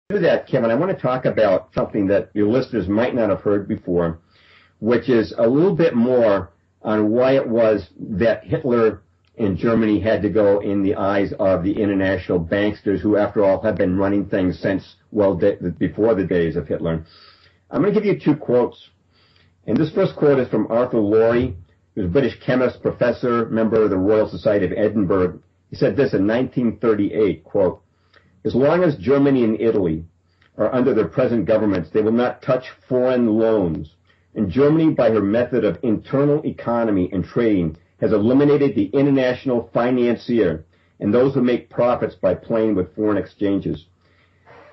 do that, Kevin, I want to talk about something that your listeners might not have heard before, which is a little bit more on why it was that Hitler and Germany had to go in the eyes of the international banksters, who, after all, have been running things since, well, before the days of Hitler. I'm going to give you two quotes. And this first quote is from Arthur Laurie, who's a British chemist, professor, member of the Royal Society of Edinburgh. He said this in 1938, quote, "As long as Germany and Italy are under their present governments, they will not touch foreign loans. And Germany, by her method of internal economy and trading, has eliminated the international financier and those who make profits by playing with foreign exchanges.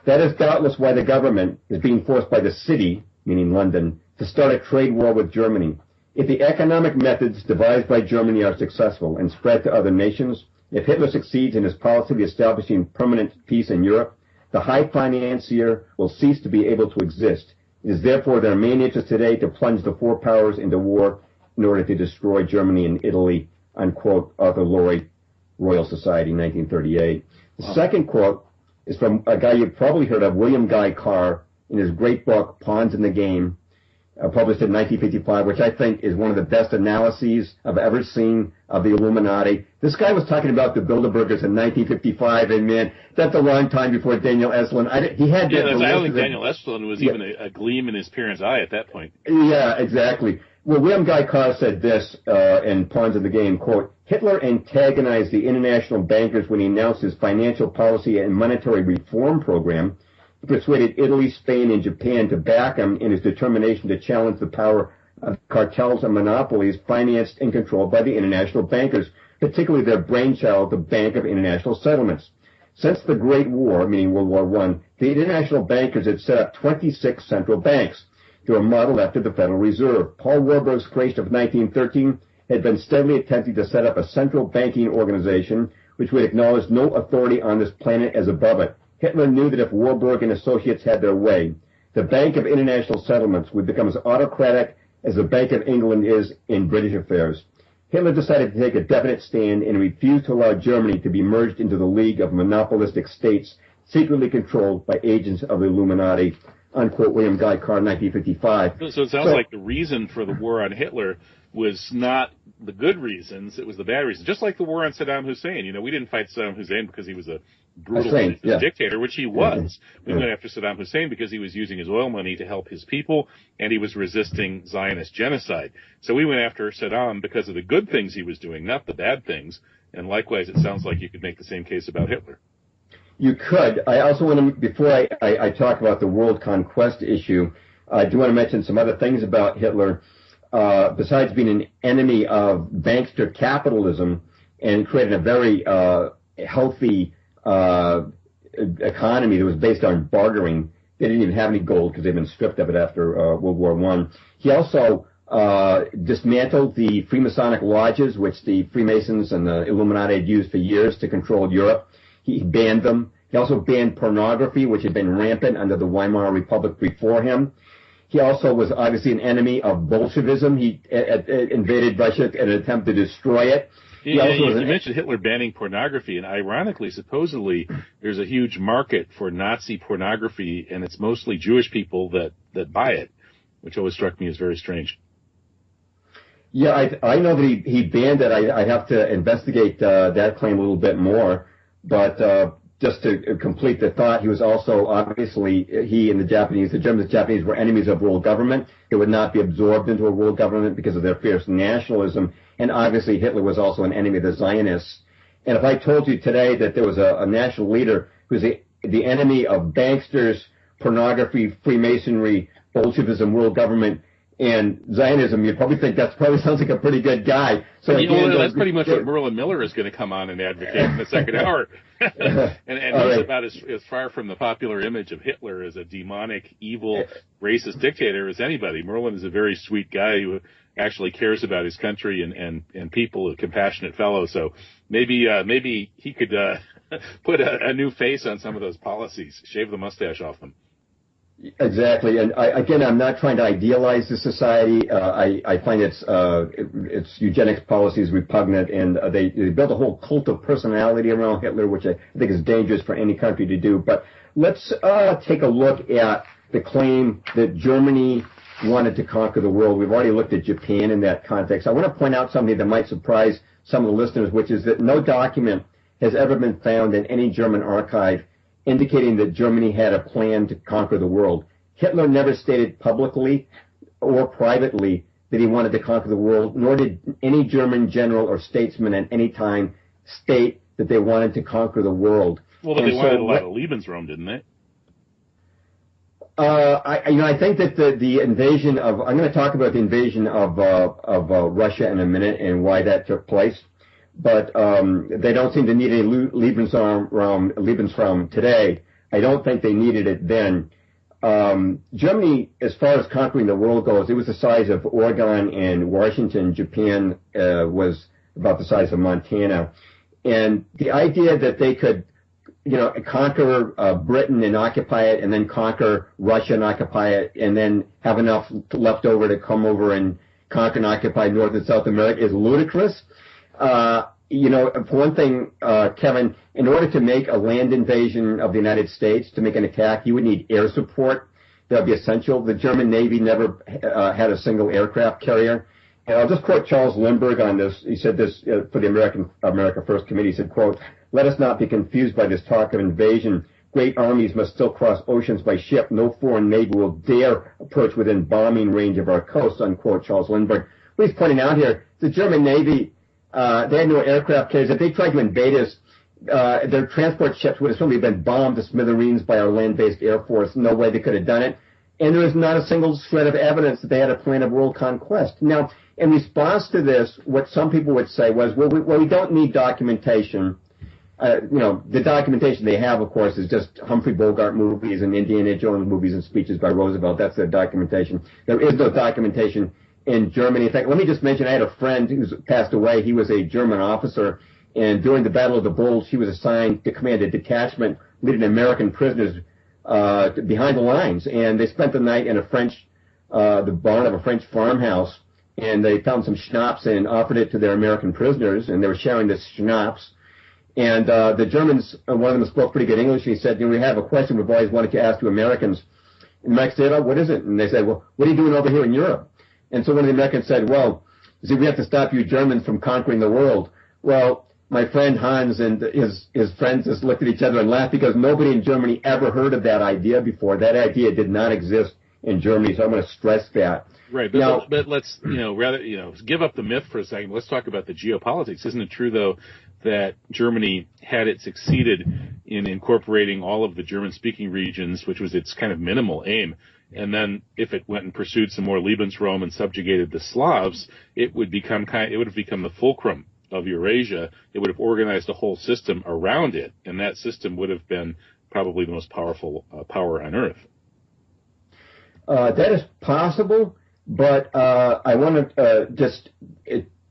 That is doubtless why the government is being forced by the city, meaning London, to start a trade war with Germany. If the economic methods devised by Germany are successful and spread to other nations, if Hitler succeeds in his policy of establishing permanent peace in Europe, the high financier will cease to be able to exist. It is therefore their main interest today to plunge the four powers into war in order to destroy Germany and Italy," unquote, Arthur Laurie, Royal Society, 1938. The second quote is from a guy you've probably heard of, William Guy Carr, in his great book, Pawns in the Game, published in 1955, which I think is one of the best analyses I've ever seen of the Illuminati. This guy was talking about the Bilderbergers in 1955, and man, that's a long time before Daniel Estlund. I don't think Daniel Estlund was even a gleam in his parents' eye at that point. Yeah, exactly. Well, William Guy Carr said this in Pawns in the Game, quote, "Hitler antagonized the international bankers when he announced his financial policy and monetary reform program. He persuaded Italy, Spain, and Japan to back him in his determination to challenge the power of cartels and monopolies financed and controlled by the international bankers, particularly their brainchild, the Bank of International Settlements. Since the Great War, meaning World War I, the international bankers had set up 26 central banks. They were modeled after the Federal Reserve. Paul Warburg's creation of 1913 had been steadily attempting to set up a central banking organization which would acknowledge no authority on this planet as above it. Hitler knew that if Warburg and associates had their way, the Bank of International Settlements would become as autocratic as the Bank of England is in British affairs. Hitler decided to take a definite stand and refused to allow Germany to be merged into the League of Monopolistic States secretly controlled by agents of the Illuminati," unquote, William Guy Carr, 1955. So it sounds like the reason for the war on Hitler was not the good reasons, it was the bad reasons. Just like the war on Saddam Hussein. You know, we didn't fight Saddam Hussein because he was a brutal dictator, which he was. We went after Saddam Hussein because he was using his oil money to help his people, and he was resisting Zionist genocide. So we went after Saddam because of the good things he was doing, not the bad things. And likewise, it sounds like you could make the same case about Hitler. You could. I also want to, before I talk about the world conquest issue, I do want to mention some other things about Hitler. Besides being an enemy of bankster capitalism and creating a very healthy economy that was based on bartering, they didn't even have any gold because they'd been stripped of it after World War I. He also dismantled the Freemasonic lodges, which the Freemasons and the Illuminati had used for years to control Europe. He banned them. He also banned pornography, which had been rampant under the Weimar Republic before him. He also was obviously an enemy of Bolshevism. He invaded Russia in an attempt to destroy it. You mentioned Hitler banning pornography, and ironically, supposedly, there's a huge market for Nazi pornography, and it's mostly Jewish people that buy it, which always struck me as very strange. Yeah, I know that he banned it. I have to investigate that claim a little bit more. But just to complete the thought, he was also, obviously, he and the Germans and Japanese were enemies of world government. They would not be absorbed into a world government because of their fierce nationalism. And obviously, Hitler was also an enemy of the Zionists. And if I told you today that there was a national leader who was the enemy of banksters, pornography, Freemasonry, Bolshevism, world government, and Zionism, you'd probably think that probably sounds like a pretty good guy. So that's pretty much what Merlin Miller is going to come on and advocate in the second hour. and he's about as far from the popular image of Hitler as a demonic, evil, racist dictator as anybody. Merlin is a very sweet guy who actually cares about his country and people, a compassionate fellow. So maybe he could put a new face on some of those policies, shave the mustache off them. Exactly, and I'm not trying to idealize the society. I find its eugenics policies repugnant, and they built a whole cult of personality around Hitler, which I think is dangerous for any country to do. But let's take a look at the claim that Germany wanted to conquer the world. We've already looked at Japan in that context. I want to point out something that might surprise some of the listeners, which is that no document has ever been found in any German archive indicating that Germany had a plan to conquer the world. Hitler never stated publicly or privately that he wanted to conquer the world, nor did any German general or statesman at any time state that they wanted to conquer the world. Well, but they wanted a lot of Lebensraum, didn't they? I think that the invasion of, I'm going to talk about the invasion of Russia in a minute and why that took place, but they don't seem to need any Lebensraum today. I don't think they needed it then. Germany, as far as conquering the world goes, it was the size of Oregon and Washington. Japan was about the size of Montana. And the idea that they could, conquer Britain and occupy it, and then conquer Russia and occupy it, and then have enough left over to come over and conquer and occupy North and South America is ludicrous. For one thing, Kevin, in order to make a land invasion of the United States, to make an attack, you would need air support. That would be essential. The German Navy never had a single aircraft carrier. And I'll just quote Charles Lindbergh on this. He said this for the America First Committee. He said, quote, "Let us not be confused by this talk of invasion. Great armies must still cross oceans by ship. No foreign navy will dare approach within bombing range of our coast," unquote, Charles Lindbergh. What he's pointing out here, the German Navy, they had no aircraft carriers. If they tried to invade us, their transport ships would have certainly been bombed to smithereens by our land-based air force. No way they could have done it. And there is not a single shred of evidence that they had a plan of world conquest. Now, in response to this, what some people would say was, well, we don't need documentation. The documentation they have, of course, is just Humphrey Bogart movies and Indiana Jones movies and speeches by Roosevelt. That's their documentation. There is no documentation in Germany. In fact, let me just mention, I had a friend who's passed away. He was a German officer, and during the Battle of the Bulge, he was assigned to command a detachment leading American prisoners behind the lines, and they spent the night in the barn of a French farmhouse, and they found some schnapps and offered it to their American prisoners, and they were sharing this schnapps. And the Germans, one of them spoke pretty good English, and he said, we have a question we've always wanted to ask to Americans. And Max said, oh, what is it? And they said, well, what are you doing over here in Europe? And so one of the Americans said, well, see, we have to stop you Germans from conquering the world. Well, my friend Hans and his friends just looked at each other and laughed because nobody in Germany ever heard of that idea before. That idea did not exist in Germany, so I'm going to stress that. Right, but let's, give up the myth for a second. Let's talk about the geopolitics. Isn't it true, though, that Germany, had it succeeded in incorporating all of the German-speaking regions, which was its kind of minimal aim, and then if it went and pursued some more Lebensraum and subjugated the Slavs, it would have become the fulcrum of Eurasia. It would have organized a whole system around it, and that system would have been probably the most powerful power on Earth. That is possible, but I want to just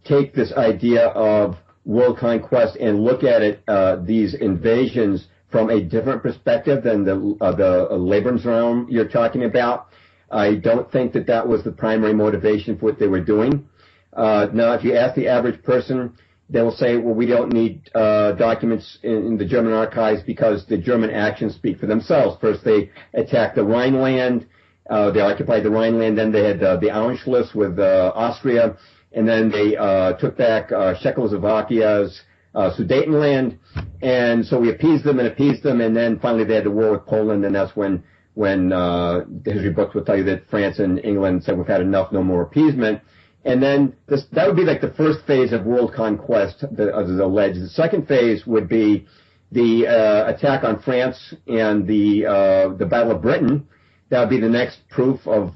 take this idea of world conquest and look at it, these invasions, from a different perspective than the Lebensraum you're talking about. I don't think that was the primary motivation for what they were doing. Now, if you ask the average person, they will say, well, we don't need documents in the German archives because the German actions speak for themselves. First, they attacked the Rhineland. They occupied the Rhineland. Then they had the Anschluss with Austria. And then they took back Czechoslovakia's Sudetenland. And so we appeased them. And then finally they had the war with Poland. And that's when the history books will tell you that France and England said, we've had enough, no more appeasement. And then that would be like the first phase of world conquest, as is alleged. The second phase would be the attack on France and the Battle of Britain. That would be the next proof of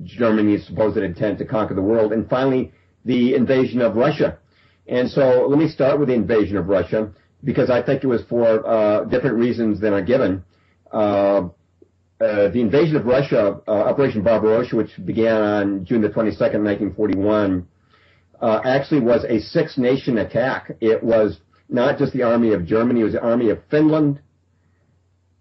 Germany's supposed intent to conquer the world. And finally, the invasion of Russia. And so let me start with the invasion of Russia, because I think it was for different reasons than are given. The invasion of Russia, Operation Barbarossa, which began on June the 22nd, 1941, actually was a six-nation attack. It was not just the army of Germany, it was the army of Finland,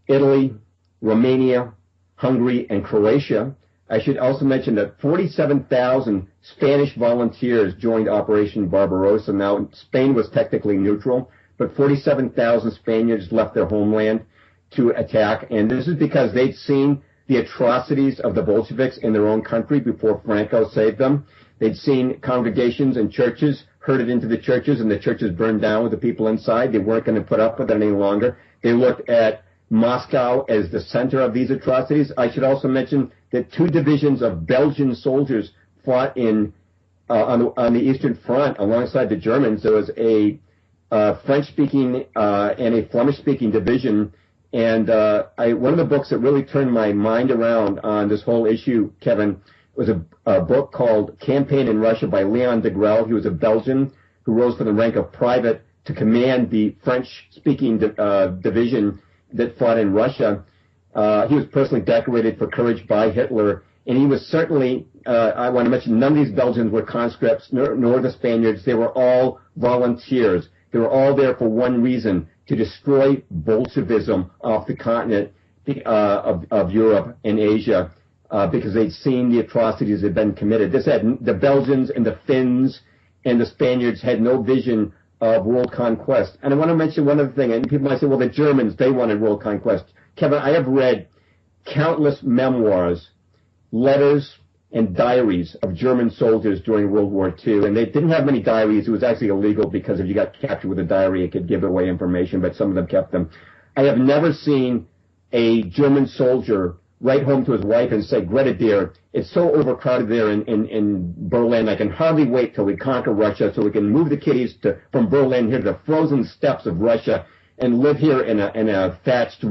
Italy, Romania, Hungary, and Croatia. I should also mention that 47,000 Spanish volunteers joined Operation Barbarossa. Now, Spain was technically neutral, but 47,000 Spaniards left their homeland. to attack. And this is because they'd seen the atrocities of the Bolsheviks in their own country before Franco saved them. They'd seen congregations and churches herded into the churches, and the churches burned down with the people inside. They weren't going to put up with it any longer. They looked at Moscow as the center of these atrocities. I should also mention that 2 divisions of Belgian soldiers fought on the Eastern Front alongside the Germans. There was a French-speaking and a Flemish-speaking division. And one of the books that really turned my mind around on this whole issue, Kevin, was a book called Campaign in Russia by Leon de Grelle. He was a Belgian who rose from the rank of private to command the French-speaking division that fought in Russia. He was personally decorated for courage by Hitler, and he was certainly, I want to mention, none of these Belgians were conscripts, nor the Spaniards. They were all volunteers. They were all there for one reason, to destroy Bolshevism off the continent of Europe and Asia, because they'd seen the atrocities that had been committed. The Belgians and the Finns and the Spaniards had no vision of world conquest. And I want to mention one other thing, and people might say, well, the Germans, they wanted world conquest. Kevin, I have read countless memoirs, letters, and diaries of German soldiers during World War II, and they didn't have many diaries. It was actually illegal, because if you got captured with a diary, it could give away information, but some of them kept them. I have never seen a German soldier write home to his wife and say, Greta dear, it's so overcrowded there in Berlin, I can hardly wait till we conquer Russia so we can move the kiddies from Berlin here to the frozen steppes of Russia and live here in a thatched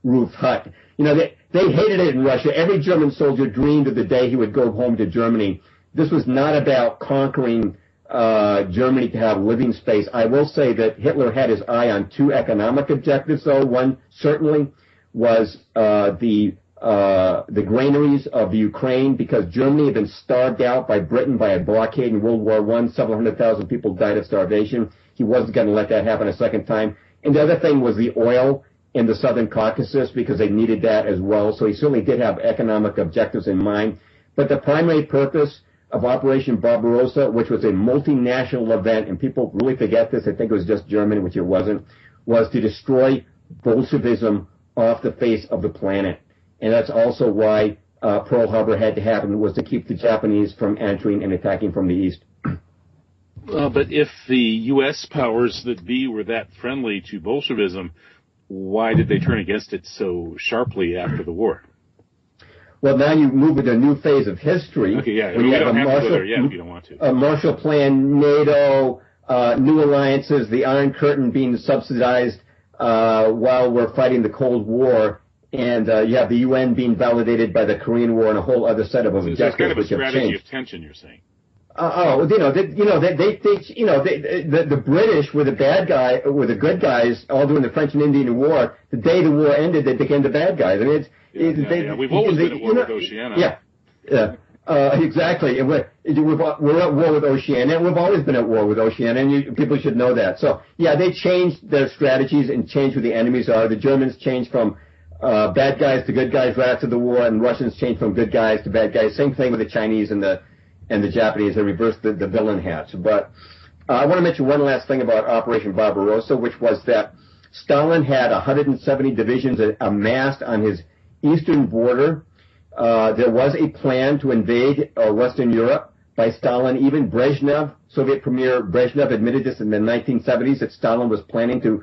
roof hut. You know, they hated it in Russia. Every German soldier dreamed of the day he would go home to Germany. This was not about conquering Germany to have living space. I will say that Hitler had his eye on 2 economic objectives, though. One certainly was the granaries of Ukraine, because Germany had been starved out by Britain by a blockade in World War I. Several 100,000 people died of starvation. He wasn't going to let that happen a second time. And the other thing was the oil in the Southern Caucasus, because they needed that as well. So he certainly did have economic objectives in mind. But the primary purpose of Operation Barbarossa, which was a multinational event, and people really forget this, I think it was just Germany, which it wasn't, was to destroy Bolshevism off the face of the planet. And that's also why Pearl Harbor had to happen, was to keep the Japanese from entering and attacking from the east. But if the U.S. powers that be were that friendly to Bolshevism, why did they turn against it so sharply after the war? Well, now you move into a new phase of history. Okay, yeah. We don't have to go there yet if you don't want to. A Marshall Plan, NATO, new alliances, the Iron Curtain being subsidized while we're fighting the Cold War. And you have the UN being validated by the Korean War and a whole other set of objectives. So it's kind of a strategy of tension, you're saying. The British were the bad guy, were the good guys, all during the French and Indian War. The day the war ended, they became the bad guys. I mean, we've always been at war with Oceania. Exactly. And we're at war with Oceania, and we've always been at war with Oceania, and people should know that. So, yeah, they changed their strategies and changed who the enemies are. The Germans changed from bad guys to good guys right after the war, and Russians changed from good guys to bad guys. Same thing with the Chinese and the Japanese. They reversed the villain hats. But I want to mention one last thing about Operation Barbarossa, which was that Stalin had 170 divisions amassed on his eastern border. There was a plan to invade Western Europe by Stalin. Even Brezhnev, Soviet Premier Brezhnev, admitted this in the 1970s, that Stalin was planning to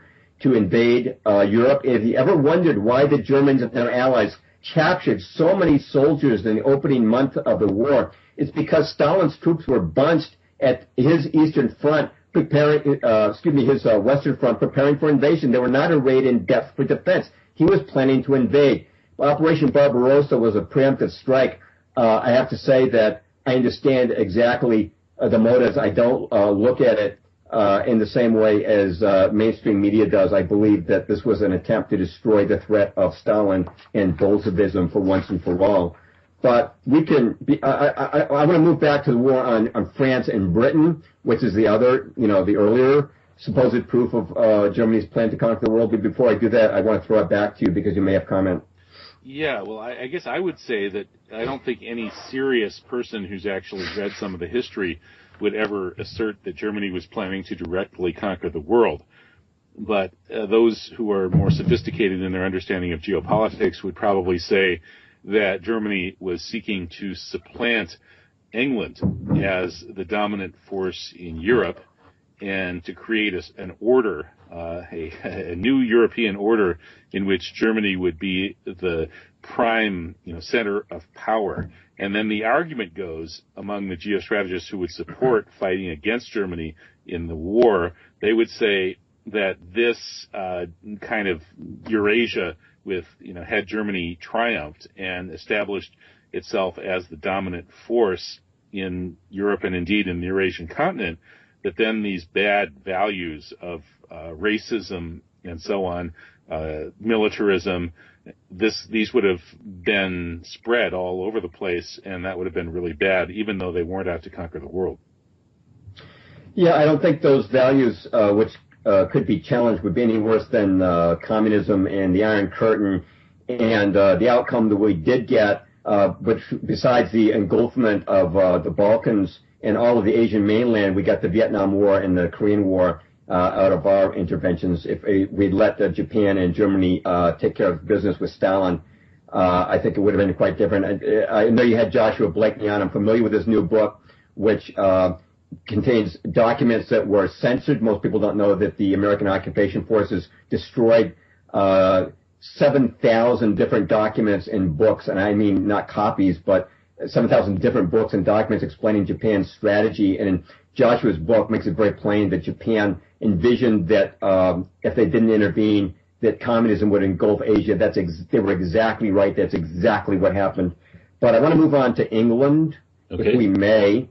invade Europe. If you ever wondered why the Germans and their allies captured so many soldiers in the opening month of the war, it's because Stalin's troops were bunched at his eastern front, his western front, preparing for invasion. They were not arrayed in depth for defense. He was planning to invade. Operation Barbarossa was a preemptive strike. I have to say that I understand exactly the motives. I don't look at it in the same way as mainstream media does. I believe that this was an attempt to destroy the threat of Stalin and Bolshevism for once and for all. But we can I want to move back to the war on France and Britain, which is the other, the earlier supposed proof of Germany's plan to conquer the world. But before I do that, I want to throw it back to you because you may have comment. Yeah, well, I guess I would say that I don't think any serious person who's actually read some of the history would ever assert that Germany was planning to directly conquer the world. But those who are more sophisticated in their understanding of geopolitics would probably say that Germany was seeking to supplant England as the dominant force in Europe and to create an order, a new European order in which Germany would be the prime, center of power. And then the argument goes among the geostrategists who would support fighting against Germany in the war, they would say that this kind of Eurasia with, had Germany triumphed and established itself as the dominant force in Europe and indeed in the Eurasian continent, that then these bad values of racism and so on, militarism, these would have been spread all over the place, and that would have been really bad, even though they weren't out to conquer the world. Yeah, I don't think those values, which could be challenged, would be any worse than communism and the Iron Curtain, and the outcome that we did get, which besides the engulfment of the Balkans and all of the Asian mainland, we got the Vietnam War and the Korean War out of our interventions. If we'd let Japan and Germany take care of business with Stalin, I think it would have been quite different. I know you had Joshua Blakeney on. I'm familiar with his new book, which contains documents that were censored. Most people don't know that the American occupation forces destroyed 7,000 different documents and books, and I mean not copies, but 7,000 different books and documents explaining Japan's strategy. And in Joshua's book makes it very plain that Japan envisioned that if they didn't intervene, that communism would engulf Asia. They were exactly right. That's exactly what happened. But I want to move on to England, if we may.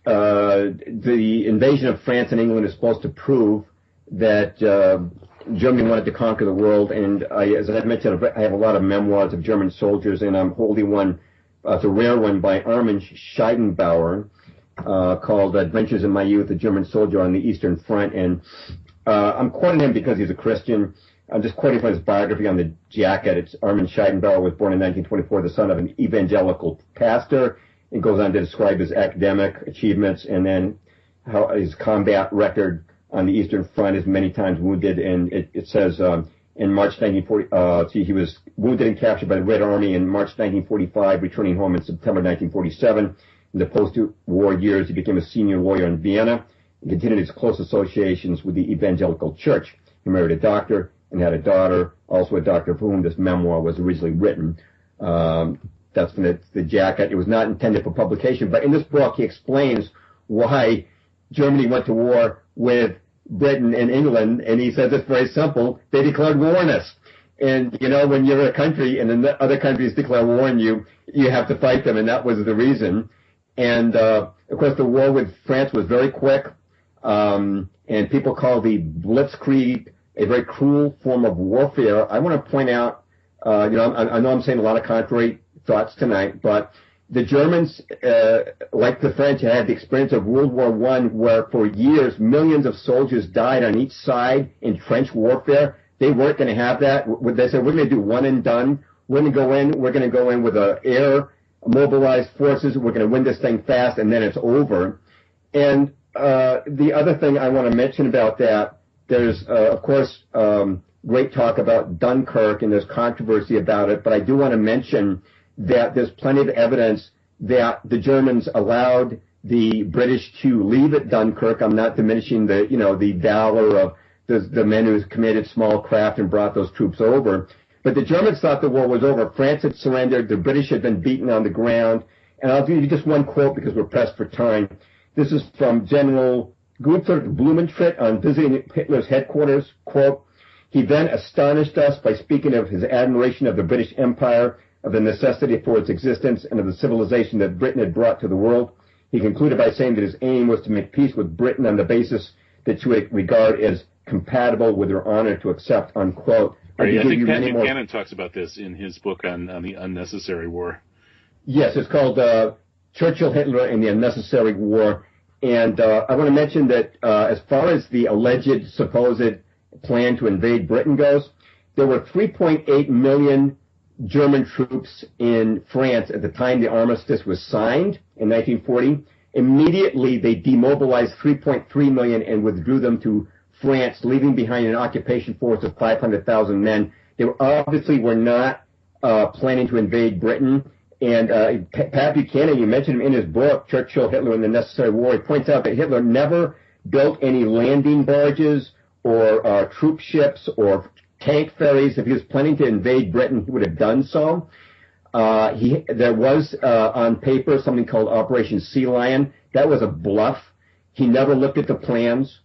The invasion of France and England is supposed to prove that Germany wanted to conquer the world, and as I mentioned, I have a lot of memoirs of German soldiers, and I'm holding one. It's a rare one by Armin Scheidenbauer called "Adventures in My Youth: A German Soldier on the Eastern Front." And I'm quoting him because he's a Christian. I'm just quoting from his biography on the jacket. It's Armin Scheidenbauer was born in 1924, the son of an evangelical pastor. It goes on to describe his academic achievements and then how his combat record on the Eastern Front is many times wounded. And it says in March 1940, he was wounded and captured by the Red Army in March 1945, returning home in September 1947. In the post-war years, he became a senior lawyer in Vienna and continued his close associations with the evangelical church. He married a doctor and had a daughter, also a doctor for whom this memoir was originally written. That's from the jacket. It was not intended for publication, but in this book he explains why Germany went to war with Britain and England, and he says it's very simple. They declared war on us. And, when you're a country and then other countries declare war on you, you have to fight them, and that was the reason. And, of course, the war with France was very quick, and people call the Blitzkrieg a very cruel form of warfare. I want to point out, I know I'm saying a lot of contrary thoughts tonight, but the Germans, like the French, had the experience of World War I, where for years millions of soldiers died on each side in trench warfare. They weren't going to have that. They said, we're going to do one and done. We're going to go in with air mobilized forces. We're going to win this thing fast, and then it's over. And the other thing I want to mention about that, there's, of course, great talk about Dunkirk, and there's controversy about it, but I do want to mention that there's plenty of evidence that the Germans allowed the British to leave at Dunkirk. I'm not diminishing the valor of the men who committed small craft and brought those troops over. But the Germans thought the war was over. France had surrendered. The British had been beaten on the ground. And I'll give you just one quote because we're pressed for time. This is from General Gunther Blumentritt on visiting Hitler's headquarters. Quote, "He then astonished us by speaking of his admiration of the British Empire, of the necessity for its existence, and of the civilization that Britain had brought to the world. He concluded by saying that his aim was to make peace with Britain on the basis that she would regard as compatible with her honor to accept," unquote. Right, I think Pat Buchanan talks about this in his book on the unnecessary war. Yes, it's called Churchill, Hitler, and the Unnecessary War. And I want to mention that as far as the alleged, supposed plan to invade Britain goes, there were 3.8 million German troops in France at the time the armistice was signed in 1940. Immediately, they demobilized 3.3 million and withdrew them to France, leaving behind an occupation force of 500,000 men. They obviously were not planning to invade Britain. And Pat Buchanan, you mentioned him in his book, Churchill, Hitler, and the Necessary War. He points out that Hitler never built any landing barges or troop ships or tank ferries. If he was planning to invade Britain, he would have done so. There was on paper something called Operation Sea Lion. That was a bluff. He never looked at the plans.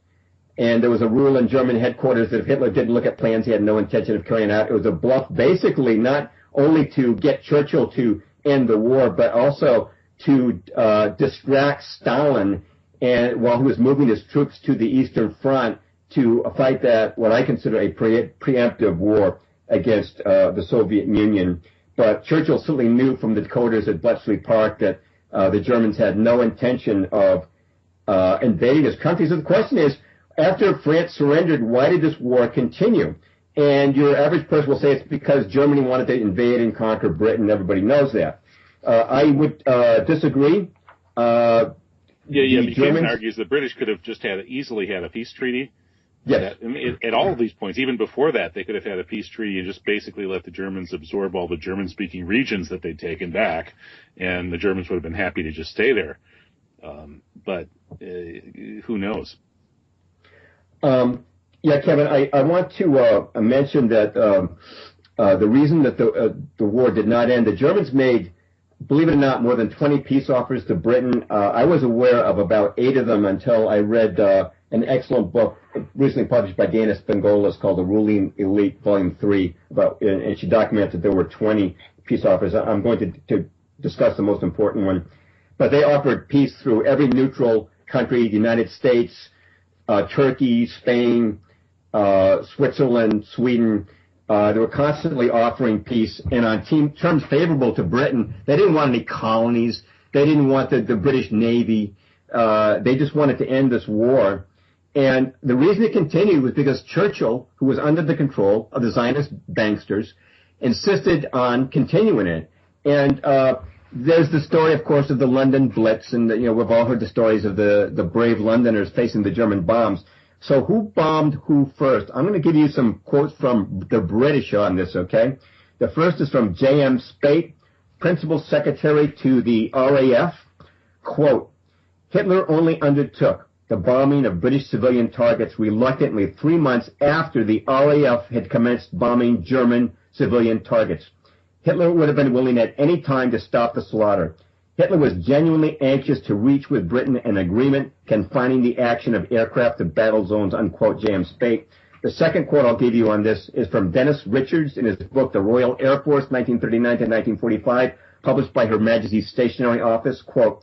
And there was a rule in German headquarters that if Hitler didn't look at plans, he had no intention of carrying out. It was a bluff, basically not only to get Churchill to end the war, but also to distract Stalin, and while he was moving his troops to the Eastern Front to fight that, what I consider a preemptive war against the Soviet Union. But Churchill certainly knew from the decoders at Bletchley Park that the Germans had no intention of invading his country. So the question is, after France surrendered, why did this war continue? And your average person will say it's because Germany wanted to invade and conquer Britain. Everybody knows that. I would disagree. Buchanan argues the British could have just easily had a peace treaty. Yes. At all of these points, even before that, they could have had a peace treaty and just basically let the Germans absorb all the German-speaking regions that they'd taken back, and the Germans would have been happy to just stay there. But who knows? Kevin, I want to mention that the reason that the war did not end, the Germans made, believe it or not, more than 20 peace offers to Britain. I was aware of about 8 of them until I read an excellent book recently published by Dana Spangolas called The Ruling Elite, Volume 3, and she documented there were 20 peace offers. I'm going to discuss the most important one. But they offered peace through every neutral country, the United States, Turkey, Spain, Switzerland, Sweden. They were constantly offering peace, and on terms favorable to Britain. They didn't want any colonies. They didn't want the British Navy. They just wanted to end this war. And the reason it continued was because Churchill, who was under the control of the Zionist banksters, insisted on continuing it. And there's the story, of course, of the London Blitz, and we've all heard the stories of the brave Londoners facing the German bombs. So who bombed who first? I'm going to give you some quotes from the British on this, okay? The first is from J.M. Spate, Principal Secretary to the RAF. Quote, Hitler only undertook the bombing of British civilian targets reluctantly 3 months after the RAF had commenced bombing German civilian targets. Hitler would have been willing at any time to stop the slaughter. Hitler was genuinely anxious to reach with Britain an agreement confining the action of aircraft to battle zones, unquote, J.M. Spate. The second quote I'll give you on this is from Dennis Richards in his book, The Royal Air Force, 1939 to 1945, published by Her Majesty's Stationery Office. Quote,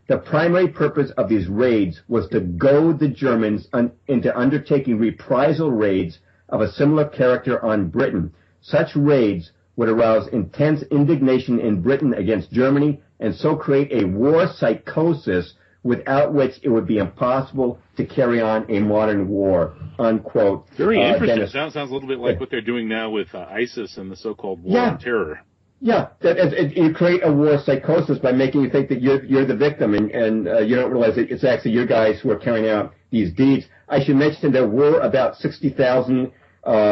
the primary purpose of these raids was to goad the Germans into undertaking reprisal raids of a similar character on Britain. Such raids would arouse intense indignation in Britain against Germany and so create a war psychosis without which it would be impossible to carry on a modern war, unquote. Very interesting. Sounds a little bit like what they're doing now with ISIS and the so-called war on terror. Yeah, you create a war psychosis by making you think that you're the victim, and you don't realize that it's actually your guys who are carrying out these deeds. I should mention there were about 60,000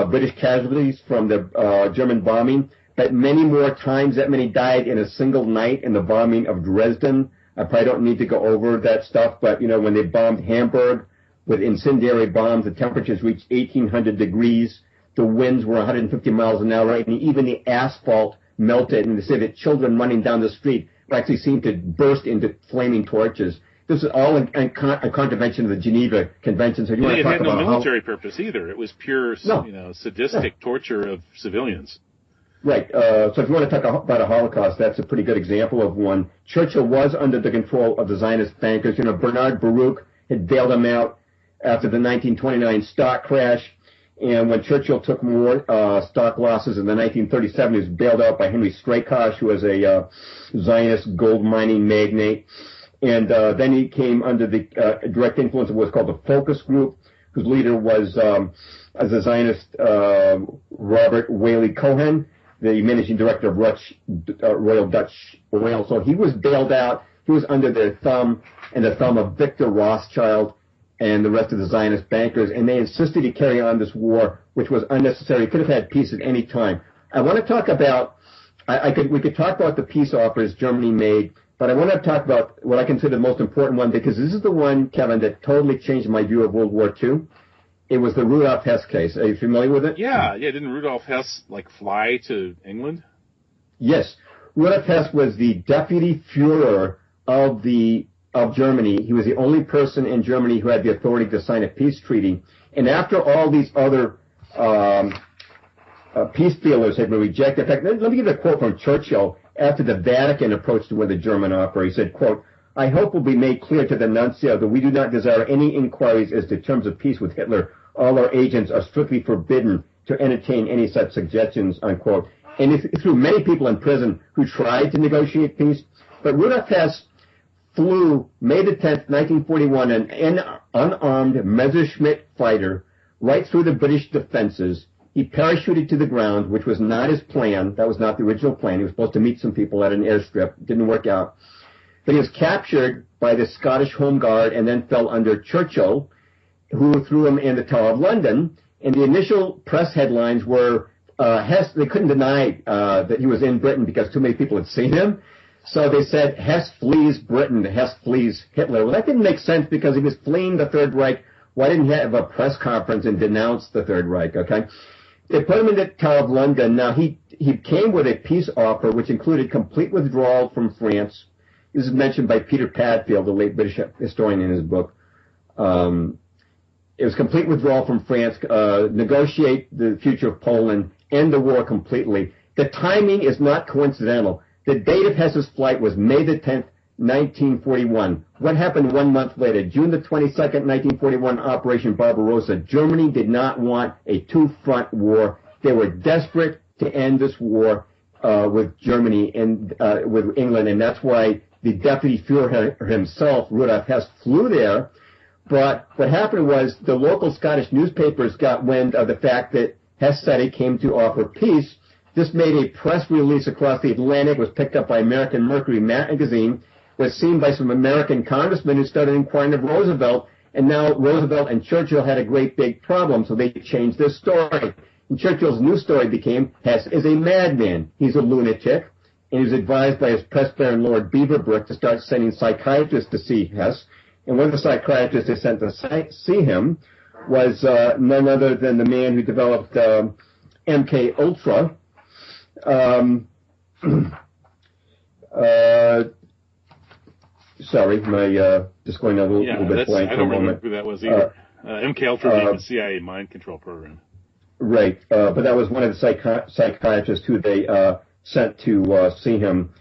British casualties from the German bombing, but many more times that many died in a single night in the bombing of Dresden. I probably don't need to go over that stuff, but when they bombed Hamburg with incendiary bombs, the temperatures reached 1,800 degrees. The winds were 150 miles an hour, and even the asphalt melted. And they say that children running down the street actually seemed to burst into flaming torches. This is all a contravention of the Geneva Convention. So it had no military purpose either. It was pure, sadistic torture of civilians. Right. So if you want to talk about a Holocaust, that's a pretty good example of one. Churchill was under the control of the Zionist bankers. Bernard Baruch had bailed him out after the 1929 stock crash. And when Churchill took more stock losses in the 1937, he was bailed out by Henry Strakosch, who was a Zionist gold mining magnate. And then he came under the direct influence of what's called the Focus Group, whose leader was as a Zionist Robert Whaley Cohen, the managing director of Royal Dutch Oil. So he was bailed out. He was under their thumb and the thumb of Victor Rothschild. and the rest of the Zionist bankers, and they insisted he carry on this war, which was unnecessary. He could have had peace at any time. I want to talk about, we could talk about the peace offers Germany made, but I want to talk about what I consider the most important one, because this is the one, Kevin, that totally changed my view of World War II. It was the Rudolf Hess case. Are you familiar with it? Yeah. Didn't Rudolf Hess, fly to England? Yes. Rudolf Hess was the deputy Führer of Germany. He was the only person in Germany who had the authority to sign a peace treaty. And after all these other peace dealers had been rejected, in fact, let me give a quote from Churchill after the Vatican approached him with the German offer. He said, quote, "I hope will be made clear to the nuncio that we do not desire any inquiries as to terms of peace with Hitler. All our agents are strictly forbidden to entertain any such suggestions," unquote. And he threw many people in prison who tried to negotiate peace. But Rudolf Hess flew May the 10th, 1941, an unarmed Messerschmitt fighter right through the British defenses. He parachuted to the ground, which was not his plan. That was not the original plan. He was supposed to meet some people at an airstrip. Didn't work out. But he was captured by the Scottish Home Guard and then fell under Churchill, who threw him in the Tower of London. And the initial press headlines were Hess. They couldn't deny that he was in Britain because too many people had seen him. So they said, Hess flees Britain, Hess flees Hitler. Well, that didn't make sense because he was fleeing the Third Reich. Why didn't he have a press conference and denounce the Third Reich, okay? They put him in the Tower of London. Now, he came with a peace offer which included complete withdrawal from France. This is mentioned by Peter Padfield, the late British historian, in his book. It was complete withdrawal from France, negotiate the future of Poland, end the war completely. The timing is not coincidental. The date of Hess's flight was May the 10th, 1941. What happened 1 month later? June the 22nd, 1941, Operation Barbarossa. Germany did not want a two-front war. They were desperate to end this war with Germany and with England, and that's why the deputy Führer himself, Rudolf Hess, flew there. But what happened was the local Scottish newspapers got wind of the fact that Hess said he came to offer peace. This made a press release across the Atlantic, was picked up by American Mercury magazine, was seen by some American congressmen who started inquiring of Roosevelt, and now Roosevelt and Churchill had a great big problem, so they changed their story. And Churchill's new story became, Hess is a madman. He's a lunatic, and he was advised by his press baron, Lord Beaverbrook, to start sending psychiatrists to see Hess. And one of the psychiatrists they sent to see him was none other than the man who developed MK Ultra. Sorry, my just going a little bit blank for a moment. I don't remember who that was either. MK Ultra being the CIA mind control program. Right, but that was one of the psychiatrists who they sent to see him.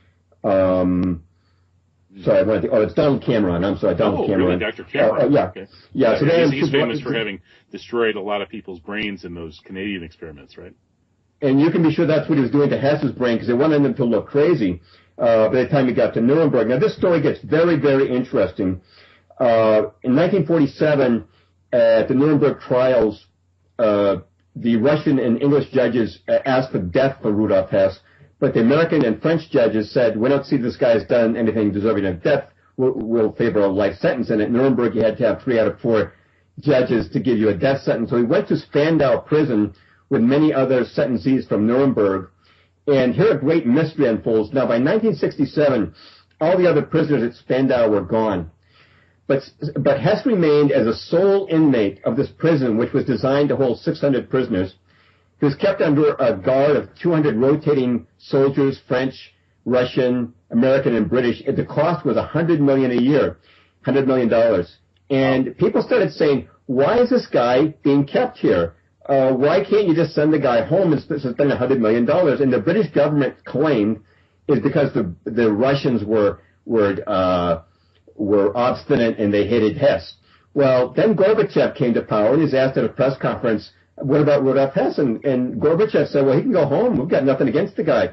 Sorry, it's Donald Cameron. I'm sorry, Donald Cameron. Really, Dr. Cameron? Yeah. Okay. Yeah. So he's famous for having destroyed a lot of people's brains in those Canadian experiments, right? And you can be sure that's what he was doing to Hess's brain, because they wanted him to look crazy by the time he got to Nuremberg. Now, this story gets very, very interesting. In 1947, at the Nuremberg trials, the Russian and English judges asked for death for Rudolf Hess, but the American and French judges said, we don't see this guy has done anything deserving of death. We'll favor a life sentence. And at Nuremberg, you had to have 3 out of 4 judges to give you a death sentence. So he went to Spandau prison with many other sentencees from Nuremberg. And here a great mystery unfolds. Now, by 1967, all the other prisoners at Spandau were gone. But Hess remained as a sole inmate of this prison, which was designed to hold 600 prisoners. He was kept under a guard of 200 rotating soldiers, French, Russian, American, and British. The cost was $100 million a year, $100 million. And people started saying, why is this guy being kept here? Why can't you just send the guy home and spend $100 million? And the British government claimed is because the Russians were obstinate and they hated Hess. Well, then Gorbachev came to power and he's asked at a press conference, what about Rudolf Hess? And Gorbachev said, well, he can go home. We've got nothing against the guy.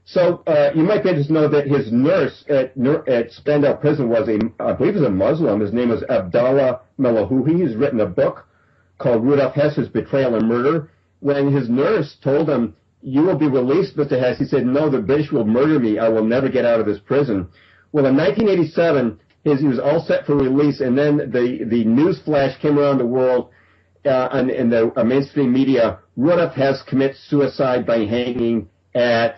So you might be interested to know that his nurse at Spandau prison was I believe a Muslim. His name was Abdallah Melahuhi. He's written a book called Rudolf Hess's Betrayal and Murder. When his nurse told him, you will be released, Mr. Hess, he said, no, the British will murder me. I will never get out of this prison. Well, in 1987, he was all set for release, and then the news flash came around the world, in the mainstream media. Rudolph Hess commits suicide by hanging at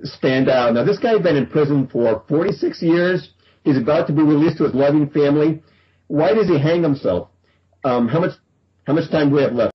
Spandau. Now, this guy had been in prison for 46 years. He's about to be released to his loving family. Why does he hang himself? How much time do we have left?